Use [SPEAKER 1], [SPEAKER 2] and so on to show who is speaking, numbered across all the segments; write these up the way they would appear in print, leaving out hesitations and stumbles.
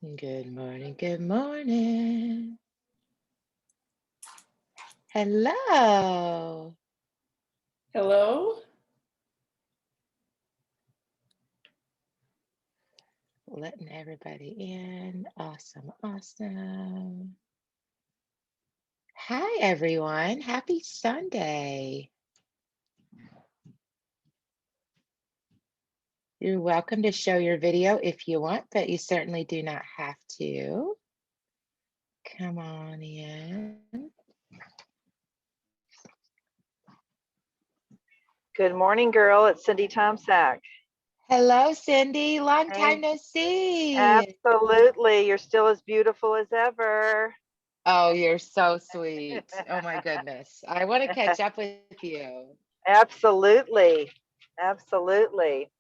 [SPEAKER 1] Good morning, good morning. Hello.
[SPEAKER 2] Hello.
[SPEAKER 1] Letting everybody in. Awesome, awesome. Hi, everyone. Happy Sunday. You're welcome to show your video if you want, but you certainly do not have to. Come on in.
[SPEAKER 3] Good morning, girl. It's Cindy Tomsack.
[SPEAKER 1] Hello, Cindy. Long
[SPEAKER 3] Hey.
[SPEAKER 1] time no see.
[SPEAKER 3] Absolutely. You're still as beautiful as ever.
[SPEAKER 1] Oh, you're so sweet. Oh my goodness. I want to catch up with you.
[SPEAKER 3] Absolutely. Absolutely.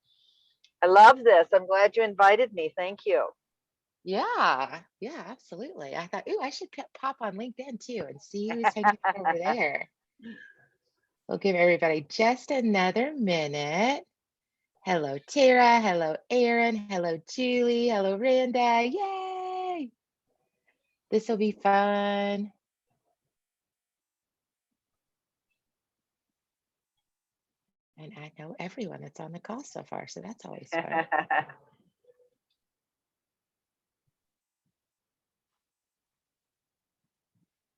[SPEAKER 3] I love this. I'm glad you invited me. Thank you.
[SPEAKER 1] Yeah, absolutely. I thought, ooh, I should pop on LinkedIn too and see who's hanging out over there. We'll give everybody just another minute. Hello, Tara. Hello, Aaron. Hello, Julie. Hello, Randa. Yay! This will be fun. And I know everyone that's on the call so far, so that's always fun.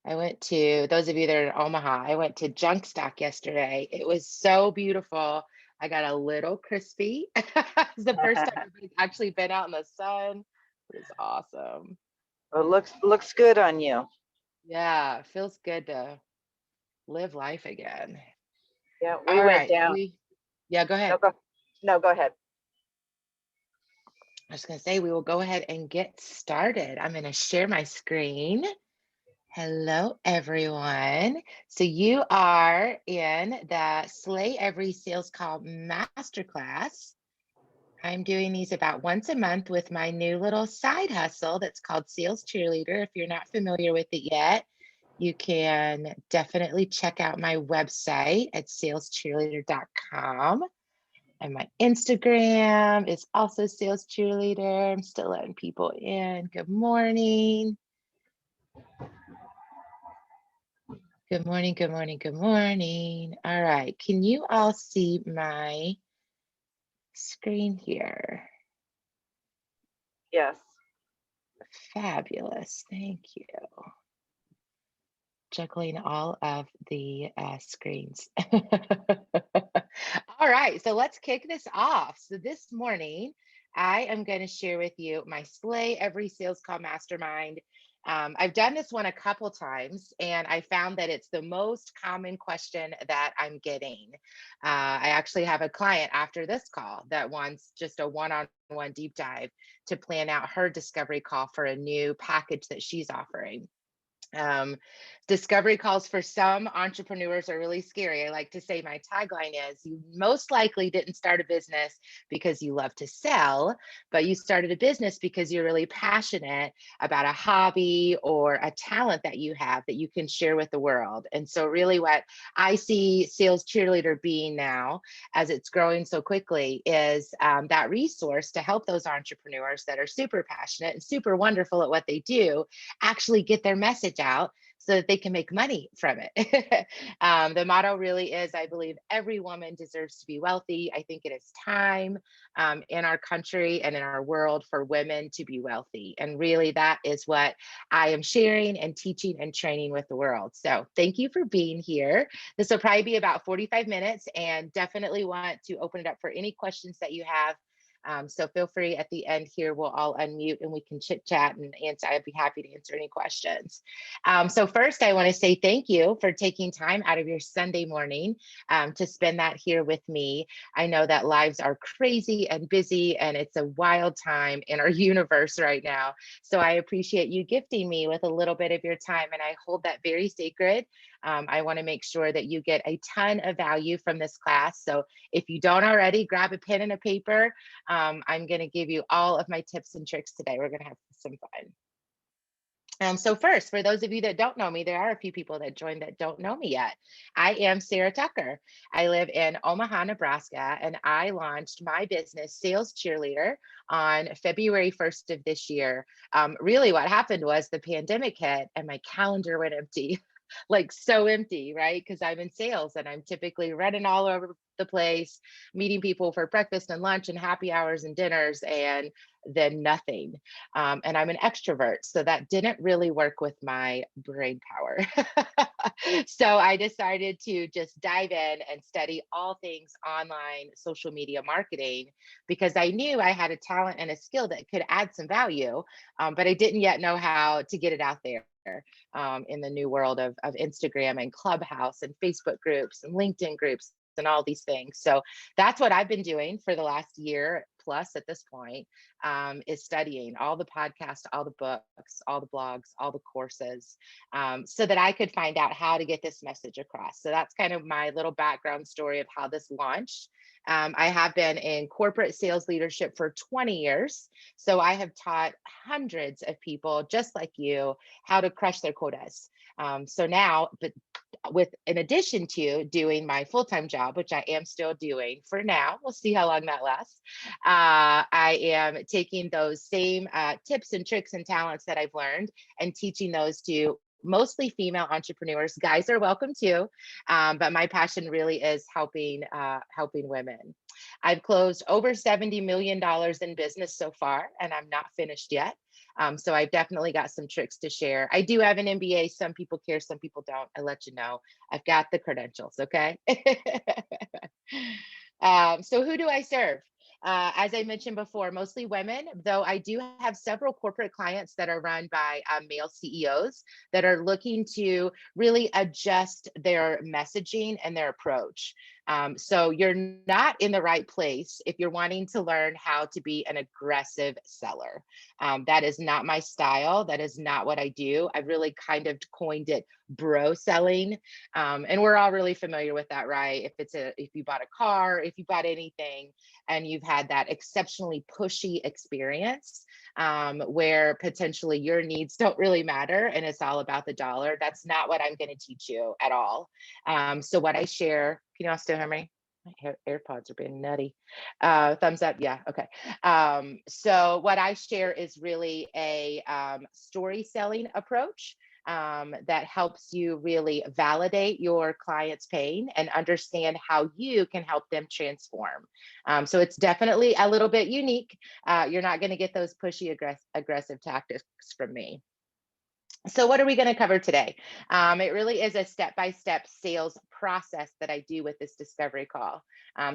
[SPEAKER 1] I went to, those of you that are in Omaha, I went to Junk Stock yesterday. It was so beautiful. I got a little crispy. It's the first time I've actually been out in the sun. It was awesome.
[SPEAKER 3] Well, looks good on you.
[SPEAKER 1] Yeah, it feels good to live life again.
[SPEAKER 3] Yeah, we
[SPEAKER 1] All
[SPEAKER 3] went
[SPEAKER 1] right.
[SPEAKER 3] down.
[SPEAKER 1] Yeah, go ahead.
[SPEAKER 3] No, go ahead.
[SPEAKER 1] I was going to say we will go ahead and get started. I'm going to share my screen. Hello, everyone. So you are in the Slay Every Sales Call Masterclass. I'm doing these about once a month with my new little side hustle that's called Sales Cheerleader. If you're not familiar with it yet, you can definitely check out my website at salescheerleader.com. And my Instagram is also Sales Cheerleader. I'm still letting people in. Good morning. Good morning, good morning, good morning. All right, can you all see my screen here?
[SPEAKER 3] Yes.
[SPEAKER 1] Fabulous, thank you. Juggling all of the screens. All right, so let's kick this off. So this morning, I am going to share with you my Slay Every Sales Call Mastermind. I've done this one a couple times, and I found that it's the most common question that I'm getting. I actually have a client after this call that wants just a one-on-one deep dive to plan out her discovery call for a new package that she's offering. Discovery calls for some entrepreneurs are really scary. I like to say my tagline is you most likely didn't start a business because you love to sell, but you started a business because you're really passionate about a hobby or a talent that you have that you can share with the world. And so really what I see Sales Cheerleader being now as it's growing so quickly is that resource to help those entrepreneurs that are super passionate and super wonderful at what they do actually get their message out so that they can make money from it. The motto really is, I believe every woman deserves to be wealthy. I think it is time in our country and in our world for women to be wealthy. And really that is what I am sharing and teaching and training with the world. So thank you for being here. This will probably be about 45 minutes and definitely want to open it up for any questions that you have. So feel free at the end here, we'll all unmute and we can chit chat and answer. I'd be happy to answer any questions. So first I want to say thank you for taking time out of your Sunday morning to spend that here with me. I know that lives are crazy and busy and it's a wild time in our universe right now. So I appreciate you gifting me with a little bit of your time and I hold that very sacred. I want to make sure that you get a ton of value from this class. So if you don't already, grab a pen and a paper. I'm going to give you all of my tips and tricks today. We're going to have some fun. So first, for those of you that don't know me, there are a few people that joined that don't know me yet. I am Sarah Tucker. I live in Omaha, Nebraska, and I launched my business, Sales Cheerleader, on February 1st of this year. Really, what happened was the pandemic hit and my calendar went empty. Like so empty, right? Because I'm in sales and I'm typically running all over the place, meeting people for breakfast and lunch and happy hours and dinners, and then nothing. And I'm an extrovert, so that didn't really work with my brain power. So I decided to just dive in and study all things online social media marketing because I knew I had a talent and a skill that could add some value, but I didn't yet know how to get it out there. In the new world of Instagram and Clubhouse and Facebook groups and LinkedIn groups and all these things. So that's what I've been doing for the last year plus at this point, is studying all the podcasts, all the books, all the blogs, all the courses, so that I could find out how to get this message across. So that's kind of my little background story of how this launched. I have been in corporate sales leadership for 20 years. So I have taught hundreds of people just like you how to crush their quotas. So now, but in addition to doing my full-time job, which I am still doing for now, we'll see how long that lasts. I am taking those same tips and tricks and talents that I've learned and teaching those to mostly female entrepreneurs. Guys are welcome too, but my passion really is helping women. I've closed over $70 million in business so far, and I'm not finished yet. So I've definitely got some tricks to share. I do have an MBA. Some people care, some people don't. I let you know. I've got the credentials, okay? So who do I serve? As I mentioned before, mostly women, though I do have several corporate clients that are run by male CEOs that are looking to really adjust their messaging and their approach. So you're not in the right place if you're wanting to learn how to be an aggressive seller. That is not my style. That is not what I do. I've really kind of coined it bro selling. And we're all really familiar with that, right? If you bought a car, if you bought anything, and you've had that exceptionally pushy experience, where potentially your needs don't really matter and it's all about the dollar, that's not what I'm going to teach you at all. So what I share, can you all still hear me? My AirPods are being nutty. Thumbs up. Yeah. Okay. So what I share is really a story selling approach that helps you really validate your client's pain and understand how you can help them transform. So it's definitely a little bit unique. You're not going to get those pushy, aggressive tactics from me. So what are we going to cover today? It really is a step-by-step sales process that I do with this discovery call.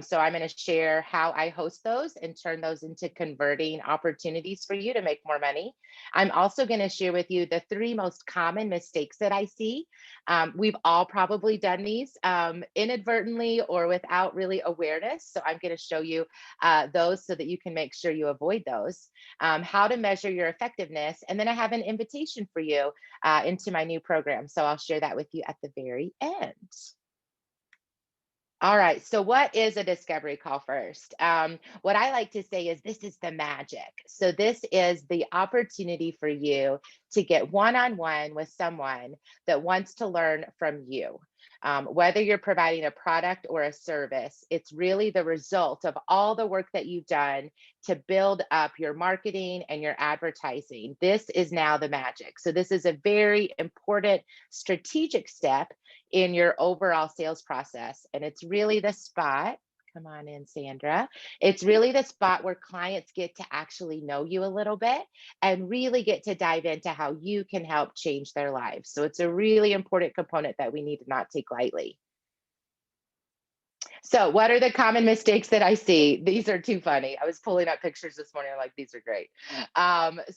[SPEAKER 1] So I'm going to share how I host those and turn those into converting opportunities for you to make more money. I'm also going to share with you the 3 most common mistakes that I see. We've all probably done these inadvertently or without really awareness. So I'm going to show you those so that you can make sure you avoid those. How to measure your effectiveness. And then I have an invitation for you into my new program. So I'll share that with you at the very end. All right. So, what is a discovery call first? What I like to say is this is the magic. So, this is the opportunity for you to get one on one with someone that wants to learn from you. Whether you're providing a product or a service, it's really the result of all the work that you've done to build up your marketing and your advertising. This is now the magic. So, this is a very important strategic step in your overall sales process. And it's really the spot. Come on in, Sandra. It's really the spot where clients get to actually know you a little bit and really get to dive into how you can help change their lives. So it's a really important component that we need to not take lightly. So, what are the common mistakes that I see? These are too funny. I was pulling up pictures this morning. I'm like, these are great.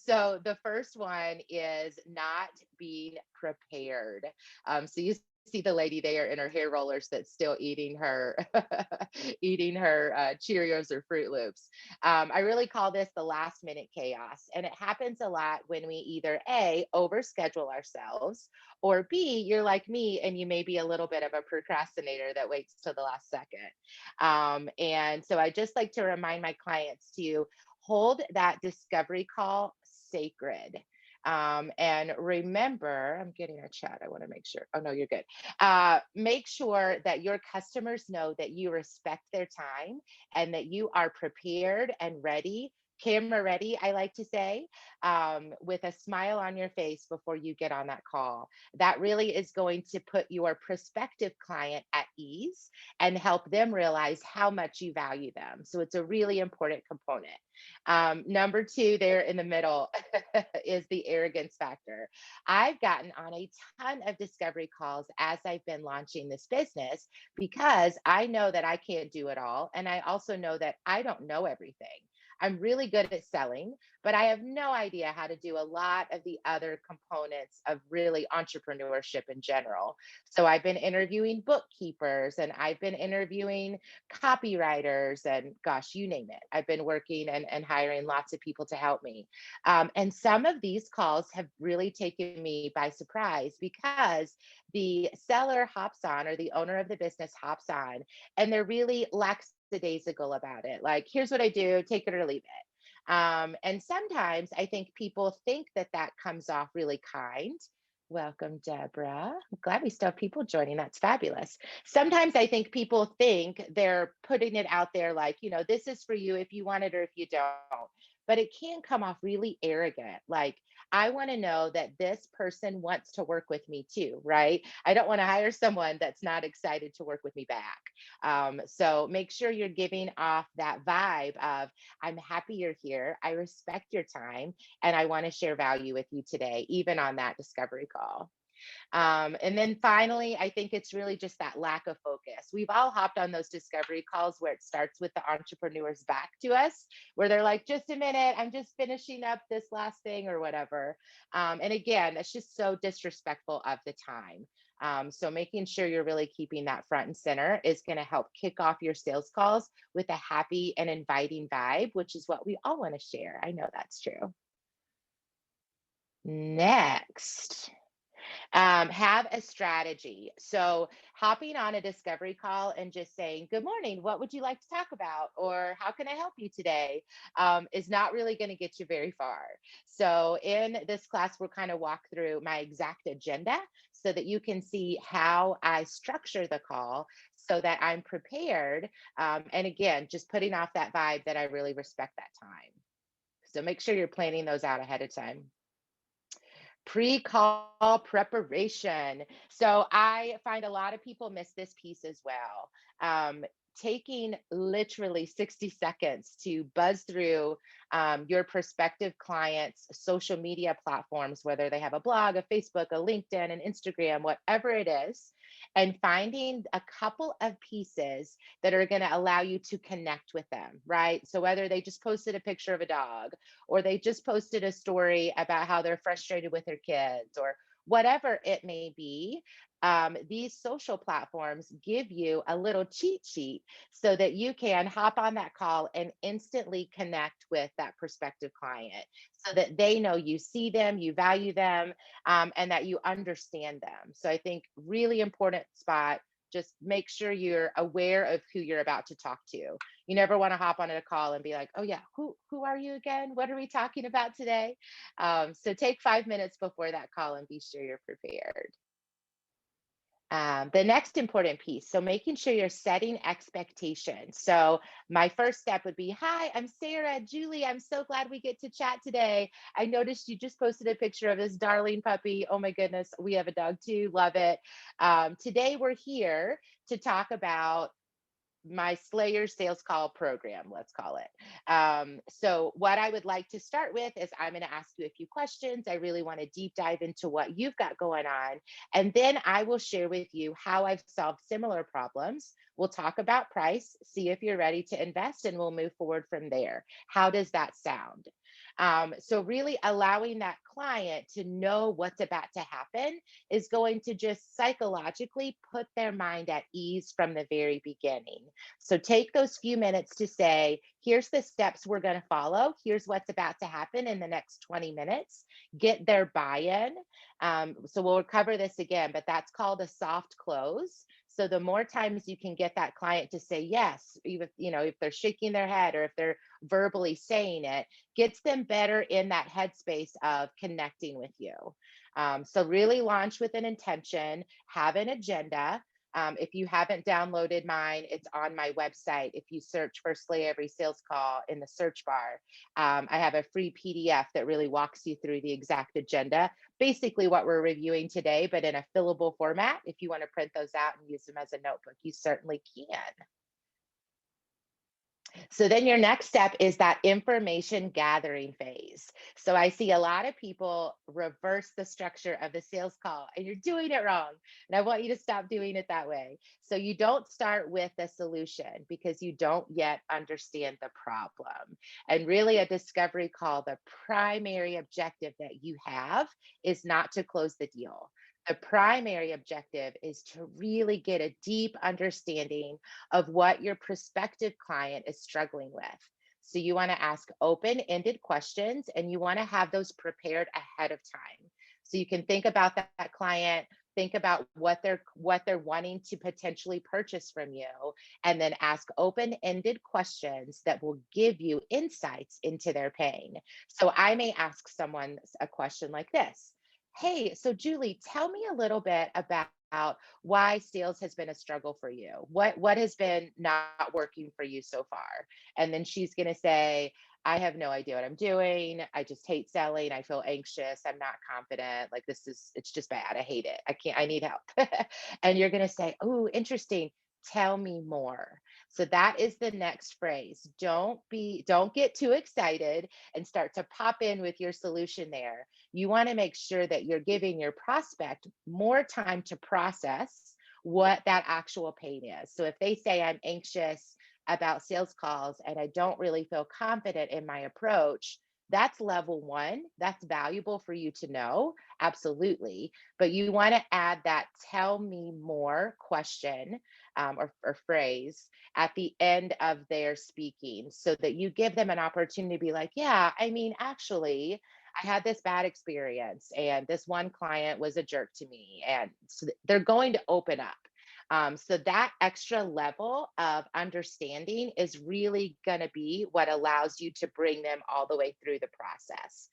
[SPEAKER 1] So, the first one is not being prepared. So, you see the lady there in her hair rollers that's still eating her eating her Cheerios or Fruit Loops. I really call this the last minute chaos, and it happens a lot when we either A, overschedule ourselves, or B, you're like me and you may be a little bit of a procrastinator that waits till the last second. And so I just like to remind my clients to hold that discovery call sacred. And remember, I'm getting a chat. I want to make sure. Oh, no, you're good. Make sure that your customers know that you respect their time and that you are prepared and ready, camera ready, I like to say, with a smile on your face before you get on that call. That really is going to put your prospective client at ease and help them realize how much you value them. So it's a really important component. Number two, there in the middle is the arrogance factor. I've gotten on a ton of discovery calls as I've been launching this business because I know that I can't do it all. And I also know that I don't know everything. I'm really good at selling, but I have no idea how to do a lot of the other components of really entrepreneurship in general. So I've been interviewing bookkeepers and I've been interviewing copywriters and gosh, you name it. I've been working and hiring lots of people to help me. And some of these calls have really taken me by surprise because the seller hops on or the owner of the business hops on and they're really lackadaisical about it. Like, here's what I do, take it or leave it. And sometimes I think people think that that comes off really kind. Welcome, Deborah. I'm glad we still have people joining. That's fabulous. Sometimes I think people think they're putting it out there like, this is for you if you want it or if you don't. But it can come off really arrogant. Like, I want to know that this person wants to work with me too, right? I don't want to hire someone that's not excited to work with me back. So make sure you're giving off that vibe of, I'm happy you're here. I respect your time and I want to share value with you today, even on that discovery call. And then finally, I think it's really just that lack of focus. We've all hopped on those discovery calls where it starts with the entrepreneurs back to us, where they're like, just a minute, I'm just finishing up this last thing or whatever. And again, that's just so disrespectful of the time. So making sure you're really keeping that front and center is going to help kick off your sales calls with a happy and inviting vibe, which is what we all want to share. I know that's true. Next. Have a strategy. So hopping on a discovery call and just saying, good morning, what would you like to talk about? Or how can I help you today? Is not really going to get you very far. So in this class, we'll kind of walk through my exact agenda so that you can see how I structure the call so that I'm prepared. And again, just putting off that vibe that I really respect that time. So make sure you're planning those out ahead of time. Pre-call preparation. So I find a lot of people miss this piece as well. Taking literally 60 seconds to buzz through your prospective clients' social media platforms, whether they have a blog, a Facebook, a LinkedIn, an Instagram, whatever it is, and finding a couple of pieces that are going to allow you to connect with them, right? So whether they just posted a picture of a dog, or they just posted a story about how they're frustrated with their kids, or whatever it may be, these social platforms give you a little cheat sheet so that you can hop on that call and instantly connect with that prospective client so that they know you see them, you value them, and that you understand them. So I think really important spot. Just make sure you're aware of who you're about to talk to. You never want to hop on a call and be like, oh yeah, who are you again? What are we talking about today? So take 5 minutes before that call and be sure you're prepared. The next important piece, so making sure you're setting expectations. So my first step would be, hi, I'm Sarah, Julie, I'm so glad we get to chat today. I noticed you just posted a picture of this darling puppy. Oh my goodness, we have a dog too, love it. Today we're here to talk about my Slayer sales call program, let's call it. So what I would like to start with is I'm going to ask you a few questions. I really want to deep dive into what you've got going on. And then I will share with you how I've solved similar problems. We'll talk about price, see if you're ready to invest, and we'll move forward from there. How does that sound? So really allowing that client to know what's about to happen is going to just psychologically put their mind at ease from the very beginning. So take those few minutes to say, here's the steps we're going to follow. Here's what's about to happen in the next 20 minutes. Get their buy-in. So we'll cover this again, but that's called a soft close. So the more times you can get that client to say yes, even, if they're shaking their head or if they're verbally saying it, gets them better in that headspace of connecting with you. So really launch with an intention, have an agenda. If you haven't downloaded mine, it's on my website. If you search for Slay Every Sales Call in the search bar, I have a free PDF that really walks you through the exact agenda, basically what we're reviewing today, but in a fillable format. If you want to print those out and use them as a notebook, you certainly can. So then your next step is that information gathering phase. So I see a lot of people reverse the structure of the sales call, and you're doing it wrong. And I want you to stop doing it that way. So you don't start with the solution because you don't yet understand the problem. And really, a discovery call, the primary objective that you have is not to close the deal. The primary objective is to really get a deep understanding of what your prospective client is struggling with. So you want to ask open-ended questions, and you want to have those prepared ahead of time. So you can think about that client, think about what they're wanting to potentially purchase from you, and then ask open-ended questions that will give you insights into their pain. So I may ask someone a question like this. Hey, so Julie, tell me a little bit about why sales has been a struggle for you. What has been not working for you so far? And then she's going to say, I have no idea what I'm doing. I just hate selling. I feel anxious. I'm not confident. Like it's just bad. I hate it. I need help. And you're going to say, oh, interesting. Tell me more. So that is the next phrase. Don't get too excited and start to pop in with your solution there. You want to make sure that you're giving your prospect more time to process what that actual pain is. So if they say, I'm anxious about sales calls and I don't really feel confident in my approach, that's level one. That's valuable for you to know. Absolutely. But you want to add that tell me more question, or phrase at the end of their speaking, so that you give them an opportunity to be like, yeah, I mean, actually, I had this bad experience and this one client was a jerk to me. And so they're going to open up. So that extra level of understanding is really going to be what allows you to bring them all the way through the process.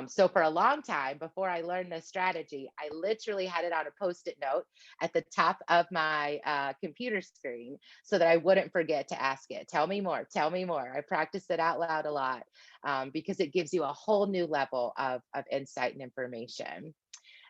[SPEAKER 1] So for a long time, before I learned this strategy, I literally had it on a Post-it note at the top of my computer screen so that I wouldn't forget to ask it. Tell me more. Tell me more. I practiced it out loud a lot, because it gives you a whole new level of insight and information.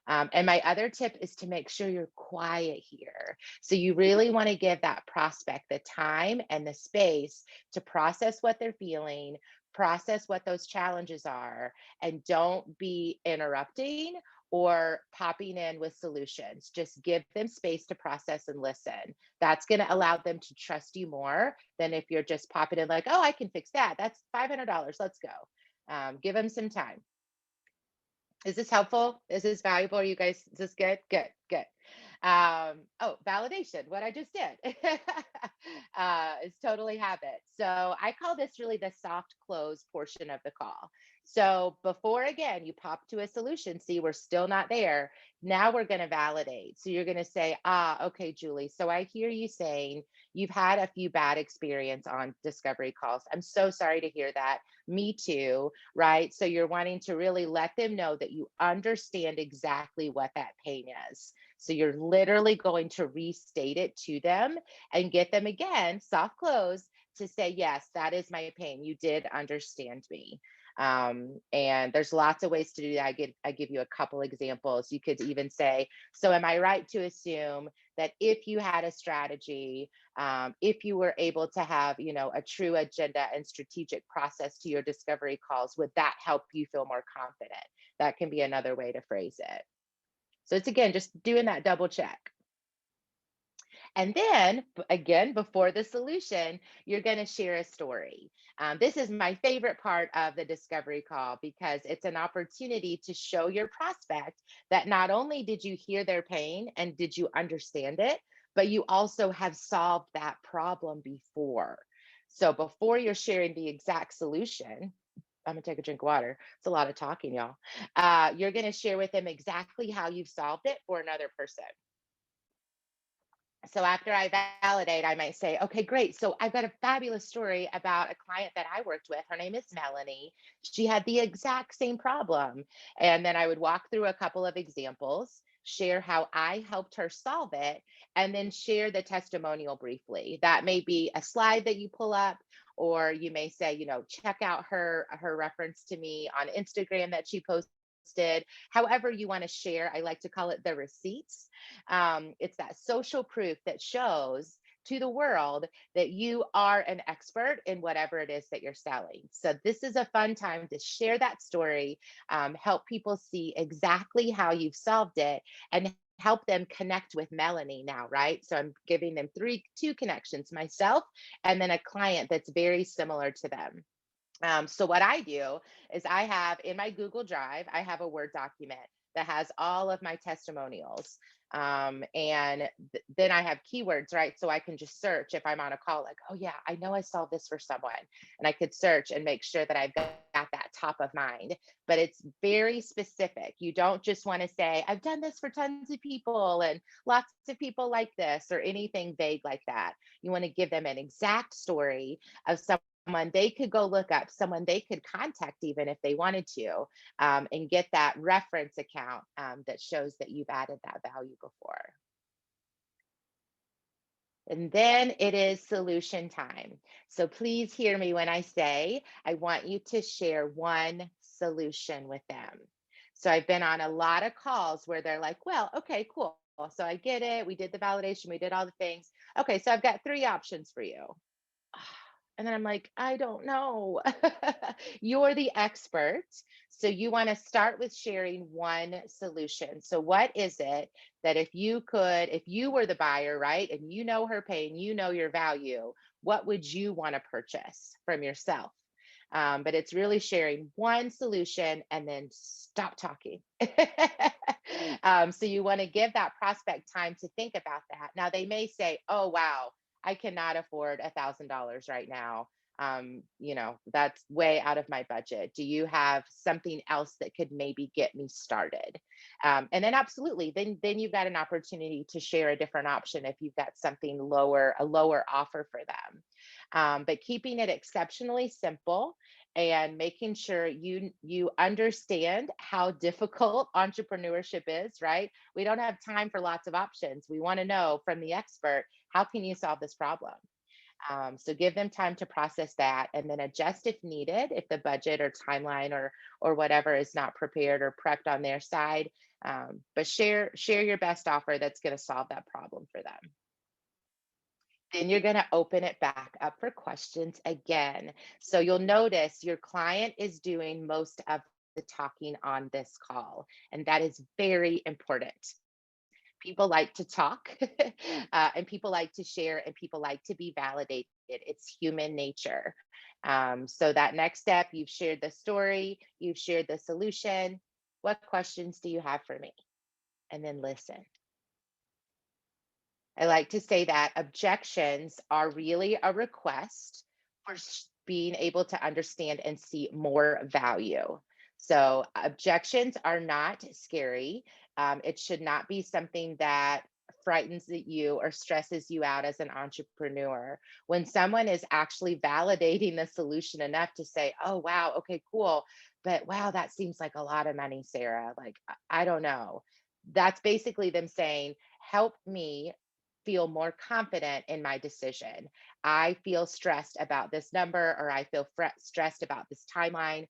[SPEAKER 1] And my other tip is to make sure you're quiet here. So you really want to give that prospect the time and the space to process what they're feeling, process what those challenges are, and don't be interrupting or popping in with solutions. Just give them space to process and listen. That's going to allow them to trust you more than if you're just popping in like, oh, I can fix that. That's $500. Let's go. Give them some time. Is this helpful? Is this valuable? Are you guys, is this good? Good, good. Oh, validation, what I just did is totally habit. So I call this really the soft close portion of the call. So before, again, you pop to a solution, see, we're still not there. Now we're going to validate. So you're going to say, okay, Julie, so I hear you saying you've had a few bad experience on discovery calls. I'm so sorry to hear that. Me too, right? So you're wanting to really let them know that you understand exactly what that pain is. So you're literally going to restate it to them and get them, again, soft close, to say, yes, that is my pain. You did understand me. And there's lots of ways to do that. I give you a couple examples. You could even say, so am I right to assume that if you had a strategy, if you were able to have, a true agenda and strategic process to your discovery calls, would that help you feel more confident? That can be another way to phrase it. So it's, again, just doing that double check. And then again, before the solution, you're going to share a story. This is my favorite part of the discovery call, because it's an opportunity to show your prospect that not only did you hear their pain and did you understand it, but you also have solved that problem before. So before you're sharing the exact solution, I'm gonna take a drink of water. It's a lot of talking, y'all. You're gonna share with them exactly how you've solved it for another person. So after I validate, I might say, okay, great. So I've got a fabulous story about a client that I worked with. Her name is Melanie. She had the exact same problem. And then I would walk through a couple of examples, share how I helped her solve it, and then share the testimonial briefly. That may be a slide that you pull up, or you may say, check out her reference to me on Instagram that she posted. However you want to share, I like to call it the receipts. It's that social proof that shows to the world that you are an expert in whatever it is that you're selling. So, this is a fun time to share that story, help people see exactly how you've solved it, and help them connect with Melanie now, right? So, I'm giving them two connections, myself and then a client that's very similar to them. So what I do is I have in my Google Drive, I have a Word document that has all of my testimonials. And then I have keywords, right? So I can just search if I'm on a call, like, oh yeah, I know I solved this for someone. And I could search and make sure that I've got that top of mind. But it's very specific. You don't just want to say, I've done this for tons of people and lots of people like this or anything vague like that. You want to give them an exact story of someone they could go look up, someone they could contact even if they wanted to, and get that reference account that shows that you've added that value before. And then it is solution time. So please hear me when I say I want you to share one solution with them. So I've been on a lot of calls where they're like, well, okay, cool. So I get it. We did the validation, we did all the things. Okay, so I've got three options for you. And then I'm like, I don't know. You're the expert. So you want to start with sharing one solution. So, what is it that if you were the buyer, right, and you know her pain, you know your value, what would you want to purchase from yourself? But it's really sharing one solution and then stop talking. So you want to give that prospect time to think about that. Now they may say, "Oh wow, I cannot afford $1,000 right now. That's way out of my budget. Do you have something else that could maybe get me started?" And then absolutely, then you've got an opportunity to share a different option if you've got something lower, a lower offer for them. But keeping it exceptionally simple and making sure you understand how difficult entrepreneurship is, right? We don't have time for lots of options. We want to know from the expert, how can you solve this problem? So give them time to process that and then adjust if needed, if the budget or timeline or whatever is not prepared or prepped on their side. But share your best offer that's going to solve that problem for them. Then you're going to open it back up for questions again. So you'll notice your client is doing most of the talking on this call, and that is very important. People like to talk, and people like to share, and people like to be validated. It's human nature. So that next step, you've shared the story, you've shared the solution. What questions do you have for me? And then listen. I like to say that objections are really a request for being able to understand and see more value. So, objections are not scary. It should not be something that frightens you or stresses you out as an entrepreneur. When someone is actually validating the solution enough to say, oh, wow, okay, cool. But wow, that seems like a lot of money, Sarah. Like, I don't know. That's basically them saying, help me feel more confident in my decision. I feel stressed about this number, or I feel stressed about this timeline.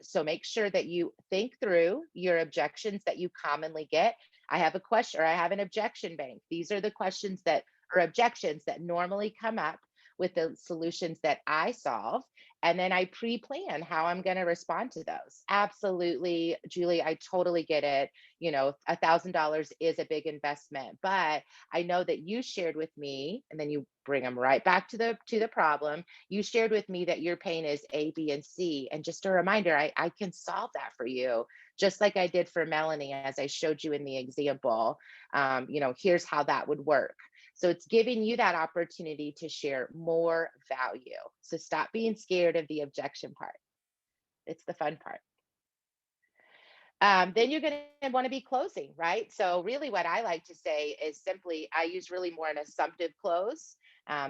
[SPEAKER 1] So make sure that you think through your objections that you commonly get. I have a question, or I have an objection bank. These are the questions that or objections that normally come up with the solutions that I solve. And then I pre plan how I'm going to respond to those. Absolutely, Julie, I totally get it. $1,000 is a big investment, but I know that you shared with me, and then you bring them right back to the problem. You shared with me that your pain is A, B, and C. And just a reminder, I can solve that for you, just like I did for Melanie, as I showed you in the example. Here's how that would work. So it's giving you that opportunity to share more value. So stop being scared of the objection part. It's the fun part. Then you're going to want to be closing, right? So really what I like to say is simply, I use really more an assumptive close.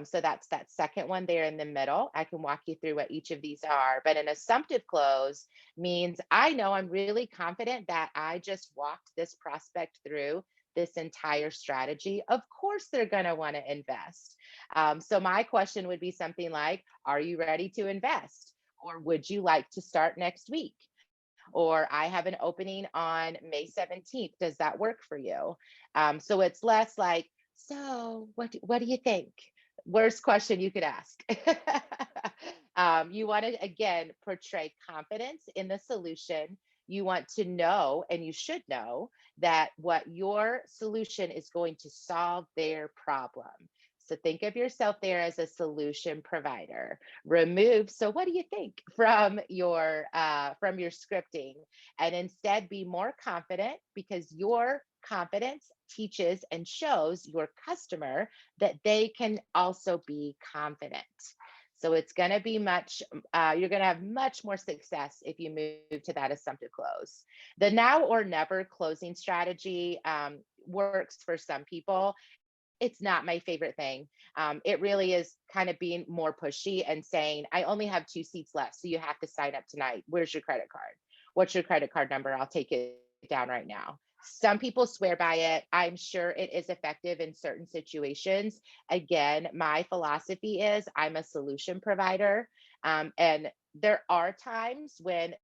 [SPEAKER 1] So that's that second one there in the middle. I can walk you through what each of these are, but an assumptive close means I know I'm really confident that I just walked this prospect through this entire strategy. Of course, they're going to want to invest. So my question would be something like, are you ready to invest? Or would you like to start next week? Or I have an opening on May 17th. Does that work for you? So it's less like, so what do you think? Worst question you could ask. You want to, again, portray confidence in the solution. You want to know, and you should know, that what your solution is going to solve their problem. So think of yourself there as a solution provider. Remove, so what do you think, from your scripting, and instead be more confident, because your confidence teaches and shows your customer that they can also be confident. So it's going to be you're going to have much more success if you move to that assumptive close. The now or never closing strategy works for some people. It's not my favorite thing. It really is kind of being more pushy and saying, I only have 2 seats left, so you have to sign up tonight. Where's your credit card? What's your credit card number? I'll take it down right now. Some people swear by it. I'm sure it is effective in certain situations. Again, my philosophy is I'm a solution provider. And there are times when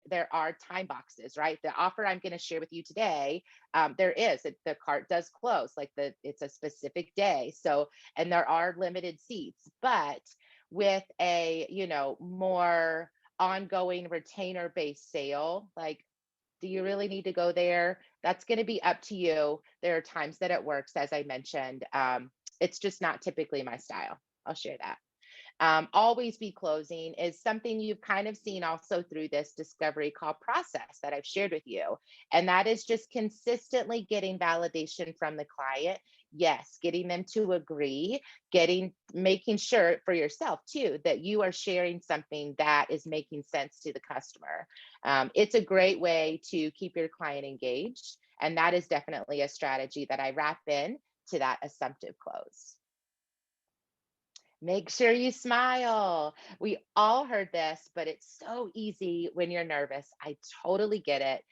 [SPEAKER 1] there are time boxes, right? The offer I'm going to share with you today, the cart does close, like it's a specific day. So, and there are limited seats, but with a, more ongoing retainer based sale, like, do you really need to go there? That's going to be up to you. There are times that it works, as I mentioned. It's just not typically my style. I'll share that. Always be closing is something you've kind of seen also through this discovery call process that I've shared with you. And that is just consistently getting validation from the client. Yes, getting them to agree, making sure for yourself too, that you are sharing something that is making sense to the customer. It's a great way to keep your client engaged. And that is definitely a strategy that I wrap in to that assumptive close. Make sure you smile. We all heard this, but it's so easy when you're nervous. I totally get it,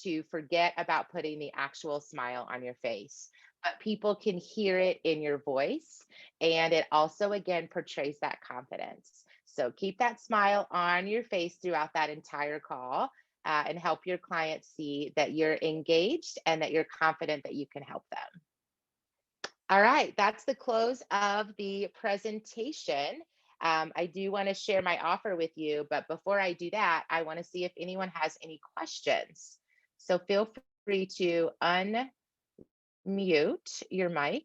[SPEAKER 1] to forget about putting the actual smile on your face. But people can hear it in your voice. And it also, again, portrays that confidence. So keep that smile on your face throughout that entire call, and help your clients see that you're engaged and that you're confident that you can help them. All right, that's the close of the presentation. I do want to share my offer with you, but before I do that, I want to see if anyone has any questions. So feel free to unmute your mic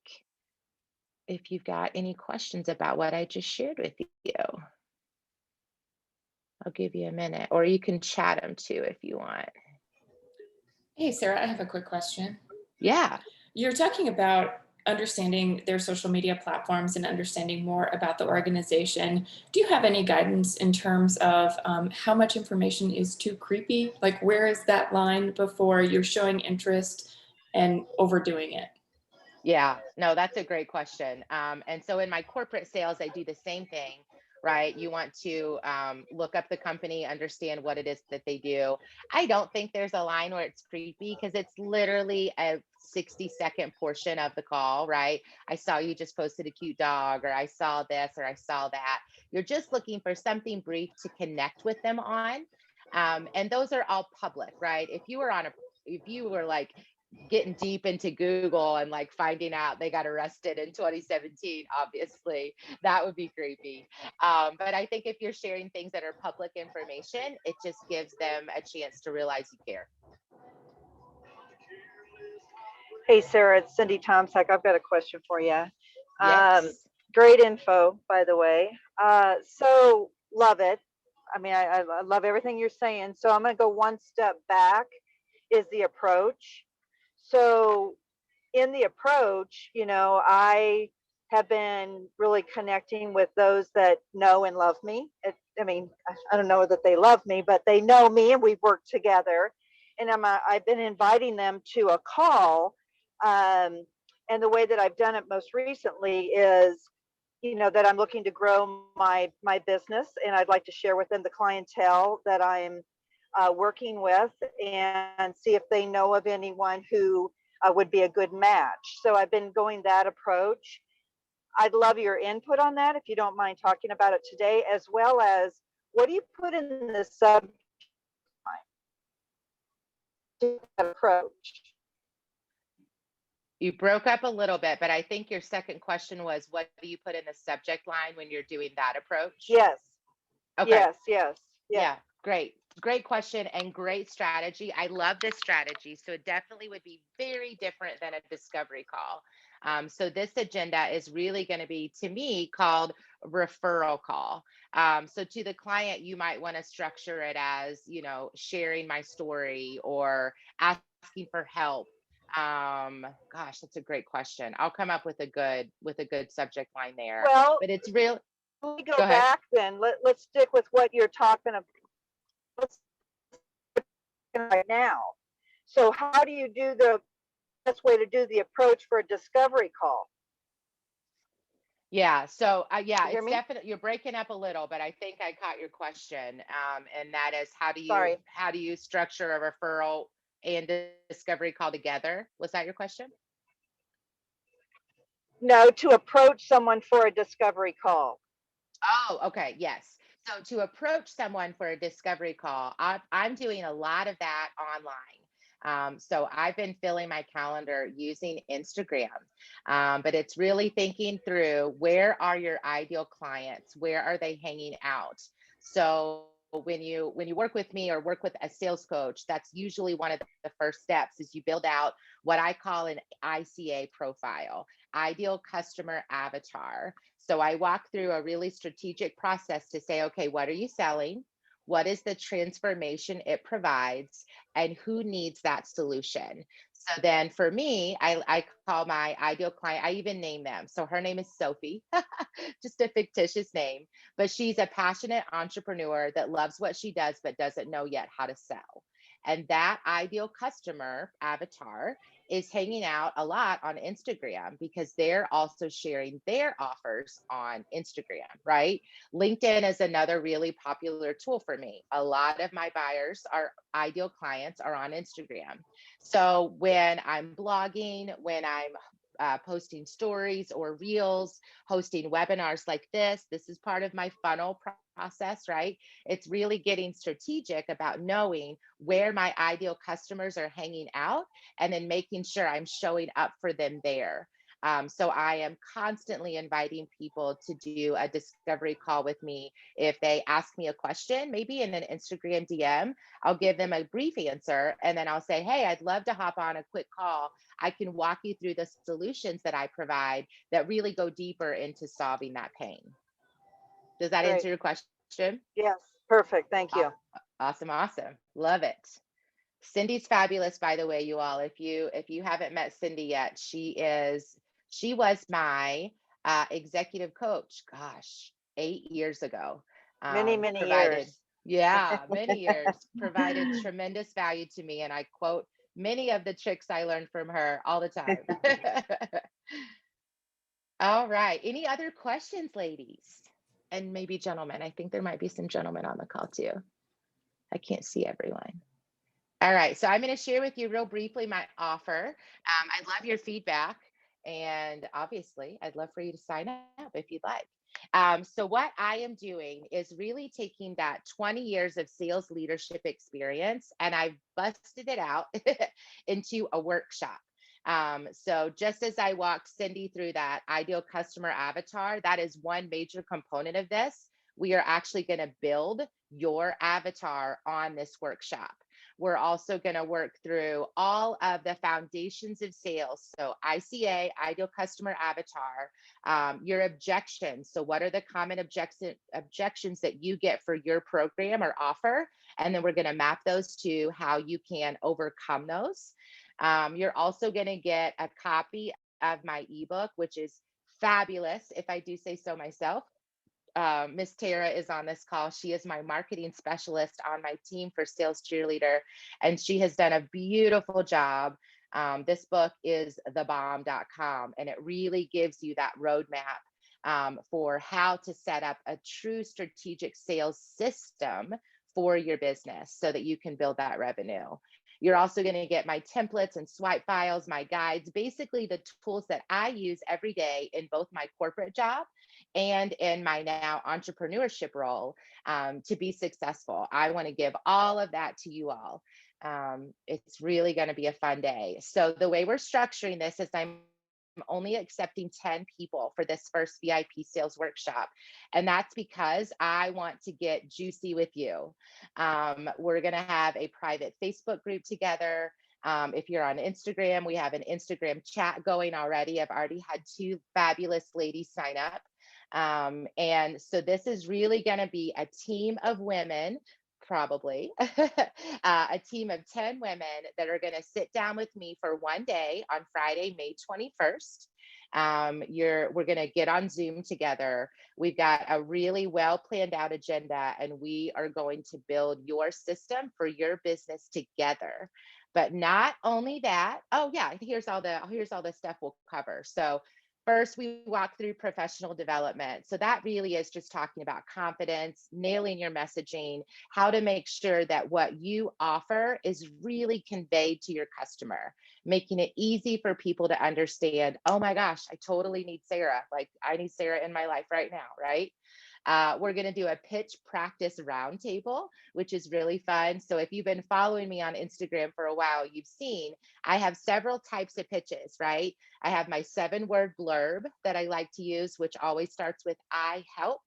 [SPEAKER 1] if you've got any questions about what I just shared with you. I'll give you a minute, or you can chat them too if you want.
[SPEAKER 2] Hey, Sarah, I have a quick question.
[SPEAKER 1] Yeah.
[SPEAKER 2] You're talking about understanding their social media platforms and understanding more about the organization. Do you have any guidance in terms of how much information is too creepy? Like, where is that line before you're showing interest and overdoing it?
[SPEAKER 1] Yeah, no, that's a great question. And so in my corporate sales, I do the same thing, right? You want to look up the company, understand what it is that they do. I don't think there's a line where it's creepy, because it's literally a 60-second portion of the call, right? I saw you just posted a cute dog, or I saw this, or I saw that. You're just looking for something brief to connect with them on. And those are all public, right? If you were like getting deep into Google and like finding out they got arrested in 2017, obviously that would be creepy. But I think if you're sharing things that are public information, it just gives them a chance to realize you care.
[SPEAKER 3] Hey, Sarah, it's Cindy Tomczak. I've got a question for you.
[SPEAKER 1] Yes.
[SPEAKER 3] Great info, by the way. So love it. I mean, I love everything you're saying. So I'm going to go one step back, is the approach. So in the approach, I have been really connecting with those that know and love me. I mean, I don't know that they love me, but they know me and we've worked together. and I've been inviting them to a call. And the way that I've done it most recently is, that I'm looking to grow my business, and I'd like to share with them the clientele that I'm working with, and see if they know of anyone who would be a good match. So I've been going that approach. I'd love your input on that if you don't mind talking about it today, as well as what do you put in the subject approach?
[SPEAKER 1] You broke up a little bit, but I think your second question was, what do you put in the subject line when you're doing that approach?
[SPEAKER 3] Yes.
[SPEAKER 1] Okay.
[SPEAKER 3] Yes.
[SPEAKER 1] Yeah, great. Great question and great strategy. I love this strategy. So it definitely would be very different than a discovery call. So this agenda is really going to be, to me, called referral call. So to the client, you might want to structure it as, sharing my story or asking for help. Gosh, that's a great question. I'll come up with a good subject line there.
[SPEAKER 3] Well,
[SPEAKER 1] But it's real.
[SPEAKER 3] let me
[SPEAKER 1] Go
[SPEAKER 3] go
[SPEAKER 1] ahead.
[SPEAKER 3] back then. Let's stick with what you're talking about. Let's right now. So how do you do the best way to do the approach for a discovery call?
[SPEAKER 1] Yeah. So, yeah,
[SPEAKER 3] You hear
[SPEAKER 1] it's
[SPEAKER 3] me?
[SPEAKER 1] definitely, you're breaking up a little, but I think I caught your question. And that is,
[SPEAKER 3] Sorry.
[SPEAKER 1] how do you structure a referral and discovery call together? Was that your question?
[SPEAKER 3] No, to approach someone for a discovery call.
[SPEAKER 1] Oh, okay. Yes. So to approach someone for a discovery call, I'm doing a lot of that online. So I've been filling my calendar using Instagram, but it's really thinking through, where are your ideal clients? Where are they hanging out? So when you work with me or work with a sales coach, that's usually one of the first steps, is you build out what I call an ICA profile, ideal customer avatar. So I walk through a really strategic process to say, okay, what are you selling? What is the transformation it provides? And who needs that solution? So then for me, I call my ideal client, I even name them. So her name is Sophie, just a fictitious name, but she's a passionate entrepreneur that loves what she does, but doesn't know yet how to sell. And that ideal customer avatar is hanging out a lot on Instagram because they're also sharing their offers on Instagram, right? LinkedIn is another really popular tool for me. A lot of my buyers, our ideal clients, are on Instagram. So when I'm blogging, when I'm posting stories or reels, hosting webinars like this is part of my funnel process, right? It's really getting strategic about knowing where my ideal customers are hanging out and then making sure I'm showing up for them there. So I am constantly inviting people to do a discovery call with me. If they ask me a question, maybe in an Instagram DM, I'll give them a brief answer and then I'll say, hey, I'd love to hop on a quick call. I can walk you through the solutions that I provide that really go deeper into solving that pain. Does that
[SPEAKER 3] Great.
[SPEAKER 1] answer your question?
[SPEAKER 3] Yes. Perfect. Thank you.
[SPEAKER 1] Awesome, awesome. Love it. Cindy's fabulous, by the way, you all. If you haven't met Cindy yet, she was my executive coach. Gosh, 8 years ago.
[SPEAKER 3] Many
[SPEAKER 1] Provided,
[SPEAKER 3] years.
[SPEAKER 1] yeah, many years. Provided tremendous value to me, and I quote many of the tricks I learned from her all the time. All right. Any other questions, ladies? And maybe gentlemen. I think there might be some gentlemen on the call too. I can't see everyone. All right, so I'm going to share with you real briefly my offer. I'd love your feedback, and obviously, I'd love for you to sign up if you'd like. So what I am doing is really taking that 20 years of sales leadership experience, and I've busted it out into a workshop. So just as I walked Cindy through that ideal customer avatar, that is one major component of this. We are actually going to build your avatar on this workshop. We're also going to work through all of the foundations of sales. So ICA, ideal customer avatar, your objections. So what are the common objections that you get for your program or offer? And then we're going to map those to how you can overcome those. You're also going to get a copy of my ebook, which is fabulous, if I do say so myself. Miss Tara is on this call. She is my marketing specialist on my team for Sales Cheerleader, and she has done a beautiful job. This book is thebomb.com, and it really gives you that roadmap for how to set up a true strategic sales system for your business so that you can build that revenue. You're also going to get my templates and swipe files, my guides, basically the tools that I use every day in both my corporate job and in my now entrepreneurship role to be successful. I want to give all of that to you all. It's really going to be a fun day. So the way we're structuring this is I'm only accepting 10 people for this first VIP sales workshop. And that's because I want to get juicy with you. We're going to have a private Facebook group together. If you're on Instagram, we have an Instagram chat going already. I've already had 2 fabulous ladies sign up. And so this is really going to be a team of women, probably a team of 10 women that are going to sit down with me for one day on Friday, May 21st. We're going to get on Zoom together. We've got a really well planned out agenda, and we are going to build your system for your business together. But not only that, oh yeah, here's all the stuff we'll cover. So first, we walk through professional development. So that really is just talking about confidence, nailing your messaging, how to make sure that what you offer is really conveyed to your customer, making it easy for people to understand, oh my gosh, I totally need Sarah. Like I need Sarah in my life right now, right? We're going to do a pitch practice roundtable, which is really fun. So if you've been following me on Instagram for a while, you've seen I have several types of pitches, right? I have my 7-word blurb that I like to use, which always starts with I help,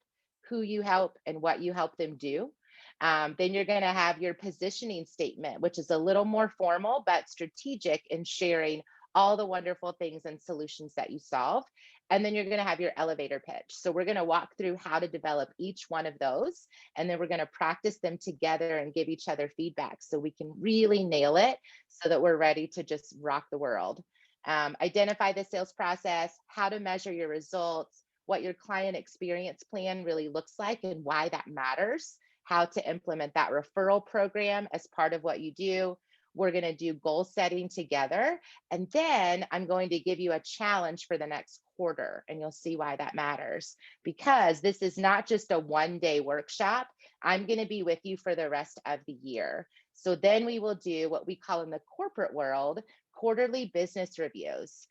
[SPEAKER 1] who you help, and what you help them do. Then you're going to have your positioning statement, which is a little more formal but strategic in sharing all the wonderful things and solutions that you solve. And then you're going to have your elevator pitch. So we're going to walk through how to develop each one of those. And then we're going to practice them together and give each other feedback so we can really nail it so that we're ready to just rock the world. Identify the sales process, how to measure your results, what your client experience plan really looks like and why that matters, how to implement that referral program as part of what you do. We're going to do goal setting together. And then I'm going to give you a challenge for the next quarter. And you'll see why that matters. Because this is not just a one-day workshop. I'm going to be with you for the rest of the year. So then we will do what we call in the corporate world quarterly business reviews.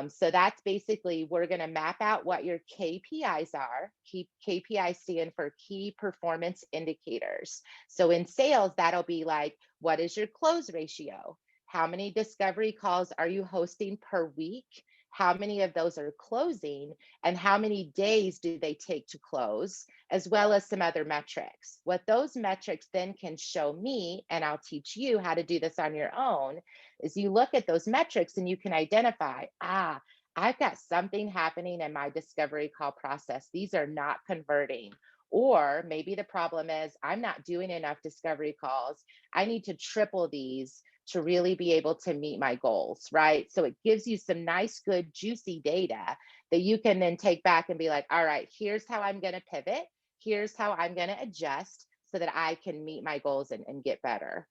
[SPEAKER 1] So that's basically, we're going to map out what your KPIs are. KPIs stand for key performance indicators. So in sales, that'll be like, what is your close ratio? How many discovery calls are you hosting per week? How many of those are closing? And how many days do they take to close? As well as some other metrics. What those metrics then can show me, and I'll teach you how to do this on your own, is you look at those metrics and you can identify, I've got something happening in my discovery call process. These are not converting. Or maybe the problem is I'm not doing enough discovery calls. I need to triple these to really be able to meet my goals, right? So it gives you some nice, good, juicy data that you can then take back and be like, all right, here's how I'm going to pivot. Here's how I'm going to adjust so that I can meet my goals and get better.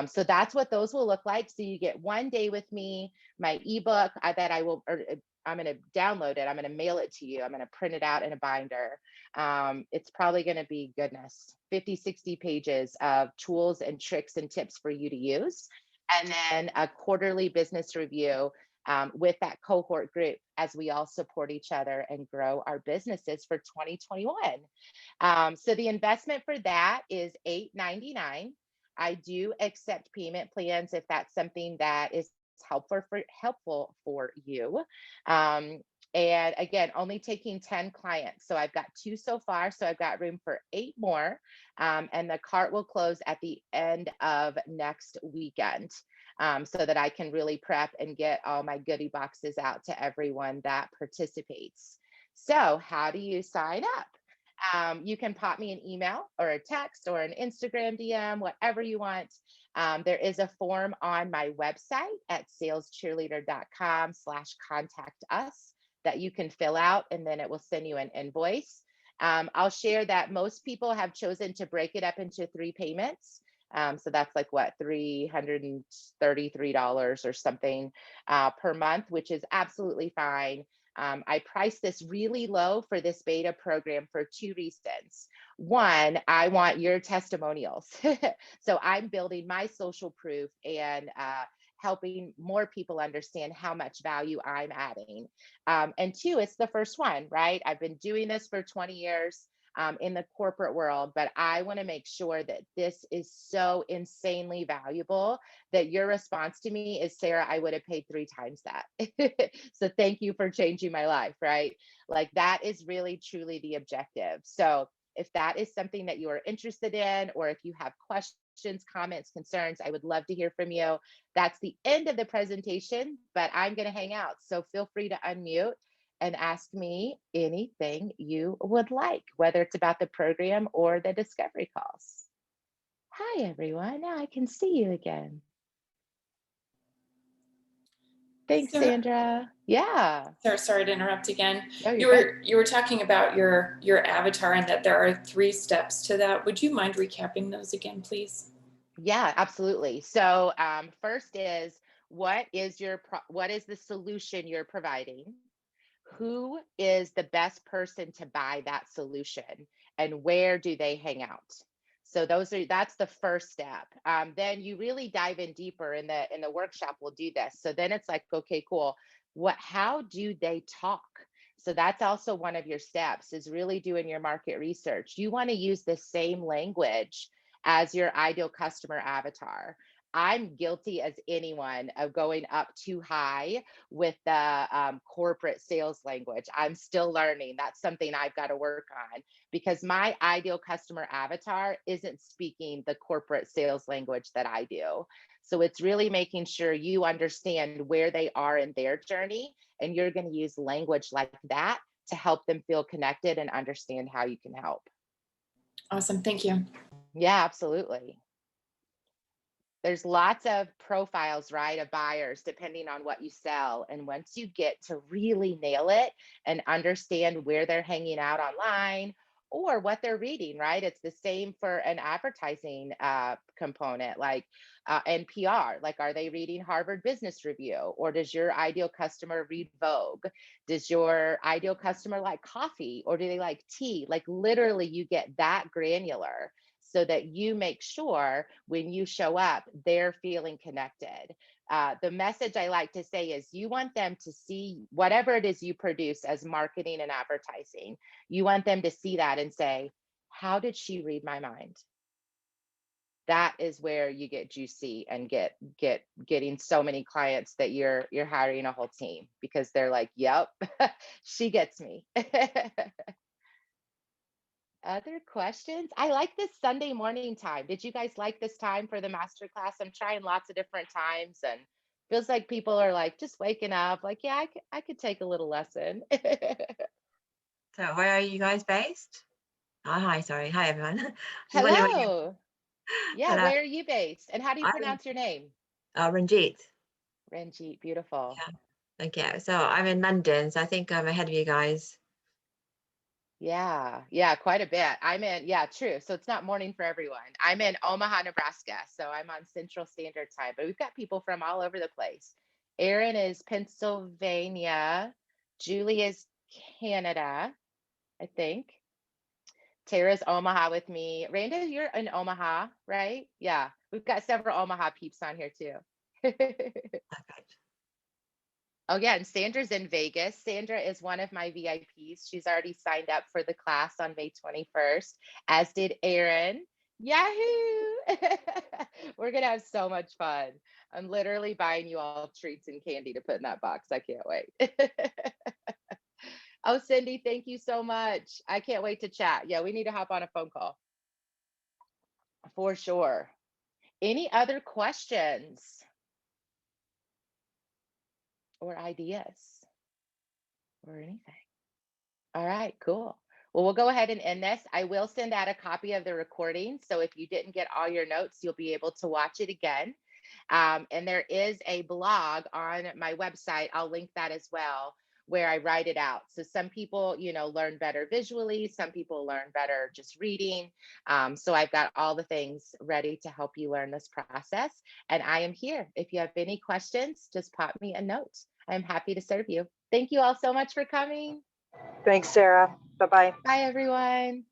[SPEAKER 1] So that's what those will look like. So you get one day with me, my ebook that I'm going to download it. I'm going to mail it to you. I'm going to print it out in a binder. It's probably going to be, goodness, 50, 60 pages of tools and tricks and tips for you to use. And then a quarterly business review with that cohort group as we all support each other and grow our businesses for 2021. So the investment for that is $8.99. I do accept payment plans if that's something that is helpful for you. And again, only taking 10 clients. So I've got 2 so far. So I've got room for 8 more. And the cart will close at the end of next weekend so that I can really prep and get all my goodie boxes out to everyone that participates. So how do you sign up? You can pop me an email or a text or an Instagram DM, whatever you want. There is a form on my website at salescheerleader.com/contact us that you can fill out, and then it will send you an invoice. I'll share that most people have chosen to break it up into 3 payments. So that's like what, $333 or something per month, which is absolutely fine. I priced this really low for this beta program for 2 reasons. One, I want your testimonials. So I'm building my social proof and helping more people understand how much value I'm adding. And two, it's the first one, right? I've been doing this for 20 years in the corporate world, but I want to make sure that this is so insanely valuable that your response to me is, Sarah, I would have paid 3 times that. So thank you for changing my life, right? Like that is really truly the objective. So if that is something that you are interested in, or if you have questions, comments, concerns, I would love to hear from you. That's the end of the presentation, but I'm going to hang out. So feel free to unmute and ask me anything you would like, whether it's about the program or the discovery calls. Hi, everyone. Now I can see you again. Thanks,
[SPEAKER 2] Sarah,
[SPEAKER 1] Sandra. Yeah.
[SPEAKER 2] Sarah, sorry to interrupt again.
[SPEAKER 1] No,
[SPEAKER 2] You were talking about your avatar and that there are 3 steps to that. Would you mind recapping those again, please?
[SPEAKER 1] Yeah, absolutely. So first is what is the solution you're providing? Who is the best person to buy that solution, and where do they hang out? So that's the first step. Then you really dive in deeper in the workshop. We'll do this. So then it's like, okay, cool. How do they talk? So that's also one of your steps, is really doing your market research. You want to use the same language as your ideal customer avatar. I'm guilty as anyone of going up too high with the corporate sales language. I'm still learning. That's something I've got to work on, because my ideal customer avatar isn't speaking the corporate sales language that I do. So it's really making sure you understand where they are in their journey, and you're going to use language like that to help them feel connected and understand how you can help.
[SPEAKER 2] Awesome. Thank you.
[SPEAKER 1] Yeah, absolutely. There's lots of profiles, right, of buyers depending on what you sell. And once you get to really nail it and understand where they're hanging out online or what they're reading, right? It's the same for an advertising component, like NPR. Like, are they reading Harvard Business Review, or does your ideal customer read Vogue? Does your ideal customer like coffee, or do they like tea? Like, literally, you get that granular, so that you make sure when you show up, they're feeling connected. The message I like to say is, you want them to see whatever it is you produce as marketing and advertising. You want them to see that and say, how did she read my mind? That is where you get juicy and getting so many clients that you're hiring a whole team, because they're like, yep, she gets me. Other questions? I like this Sunday morning time. Did you guys like this time for the masterclass? I'm trying lots of different times, and feels like people are like just waking up, like, yeah, I could take a little lesson.
[SPEAKER 4] So where are you guys based? Oh, hi, sorry. Hi, everyone. Just wondering where you...
[SPEAKER 1] Hello. Yeah,
[SPEAKER 4] Hello.
[SPEAKER 1] where are you based? And how do you
[SPEAKER 4] I'm
[SPEAKER 1] pronounce your name?
[SPEAKER 4] Ranjit.
[SPEAKER 1] Ranjit, beautiful.
[SPEAKER 4] Yeah. Okay, so I'm in London, so I think I'm ahead of you guys.
[SPEAKER 1] Yeah, quite a bit. Yeah, true. So it's not morning for everyone. I'm in Omaha, Nebraska. So I'm on Central Standard Time, but we've got people from all over the place. Aaron is Pennsylvania. Julie is Canada, I think. Tara's Omaha with me. Randa, you're in Omaha, right? Yeah, we've got several Omaha peeps on here too.
[SPEAKER 4] Perfect.
[SPEAKER 1] Oh yeah, and Sandra's in Vegas. Sandra is one of my VIPs. She's already signed up for the class on May 21st, as did Aaron. Yahoo! We're gonna have so much fun. I'm literally buying you all treats and candy to put in that box. I can't wait. Oh, Cindy, thank you so much. I can't wait to chat. Yeah, we need to hop on a phone call for sure. Any other questions or ideas or anything? All right, cool. Well, we'll go ahead and end this. I will send out a copy of the recording. So if you didn't get all your notes, you'll be able to watch it again. And there is a blog on my website. I'll link that as well, where I write it out. So some people, learn better visually, some people learn better just reading. So I've got all the things ready to help you learn this process. And I am here. If you have any questions, just pop me a note. I'm happy to serve you. Thank you all so much for coming.
[SPEAKER 3] Thanks, Sarah. Bye-bye.
[SPEAKER 1] Bye, everyone.